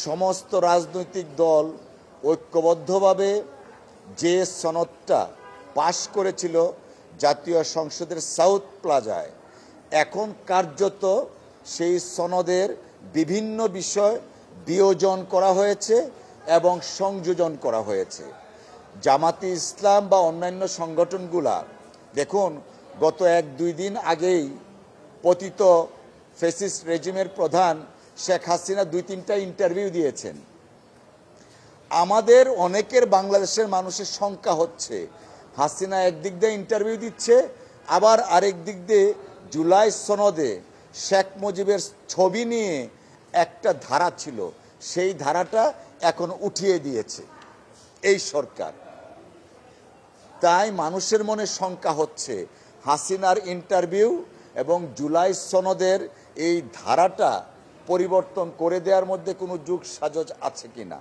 সমস্ত রাজনৈতিক দল ঐক্যবদ্ধভাবে যে সনদটা পাশ করেছিল জাতীয় সংসদের সাউথ প্লাজায়, এখন কার্যত সেই সনদের বিভিন্ন বিষয় বিয়োজন করা হয়েছে এবং সংযোজন করা হয়েছে। জামাতে ইসলাম বা অন্যান্য সংগঠনগুলা দেখুন, গত 1-2 দিন আগেই পতিত ফ্যাসিস্ট রেজিমের প্রধান শেখ হাসিনা 2-3টা ইন্টারভিউ দিয়েছেন। আমাদের অনেকের বাংলাদেশের মানুষের শঙ্কা হচ্ছে, হাসিনা একদিক দিয়ে ইন্টারভিউ দিচ্ছে, আবার আরেক দিক দিয়ে জুলাই সনদে শেখ মুজিবের ছবি নিয়ে একটা ধারা ছিল, সেই ধারাটা এখন উঠিয়ে দিয়েছে এই সরকার। তাই মানুষের মনে শঙ্কা হচ্ছে হাসিনার ইন্টারভিউ এবং জুলাই সনদের এই ধারাটা পরিবর্তন করে দেওয়ার মধ্যে কোনো যুগ সাজস আছে কিনা।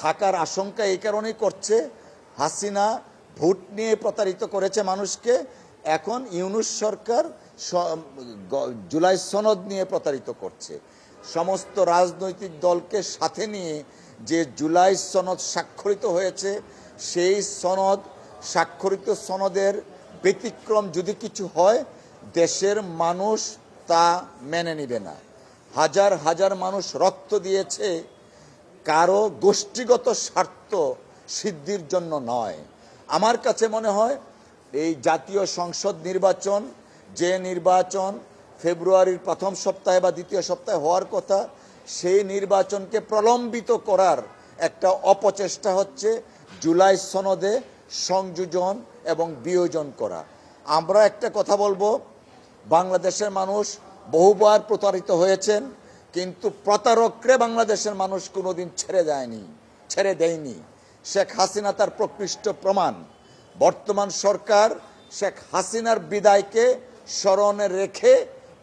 থাকার আশঙ্কা এই কারণেই করছে, হাসিনা ভোট নিয়ে প্রতারিত করেছে মানুষকে, এখন ইউনূস সরকার জুলাই সনদ নিয়ে প্রতারিত করছে। সমস্ত রাজনৈতিক দলকে সাথে নিয়ে যে জুলাই সনদ স্বাক্ষরিত হয়েছে, সেই সনদ স্বাক্ষরিত সনদের ব্যতিক্রম যদি কিছু হয়, দেশের মানুষ তা মেনে নেবে না। হাজার হাজার মানুষ রক্ত দিয়েছে কারো গোষ্ঠীগত স্বার্থ সিদ্ধির জন্য নয়। আমার কাছে মনে হয় এই জাতীয় সংসদ নির্বাচন, যে নির্বাচন ফেব্রুয়ারির প্রথম সপ্তাহে বা দ্বিতীয় সপ্তাহে হওয়ার কথা, সেই নির্বাচনকে প্রলম্বিত করার একটা অপচেষ্টা হচ্ছে জুলাই সনদে সংযোজন এবং বিয়োজন করা। আমরা একটা কথা বলবো, বাংলাদেশের মানুষ বহুবার প্রতারিত হয়েছেন, কিন্তু প্রতারকরে বাংলাদেশের মানুষ কোনোদিন ছেড়ে দেয়নি। শেখ হাসিনা তার প্রকৃষ্ট প্রমাণ। বর্তমান সরকার শেখ হাসিনার বিদায়কে স্মরণে রেখে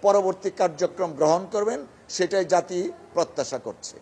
পরবর্তী কার্যক্রম গ্রহণ করবেন, সেটাই জাতি প্রত্যাশা করছে।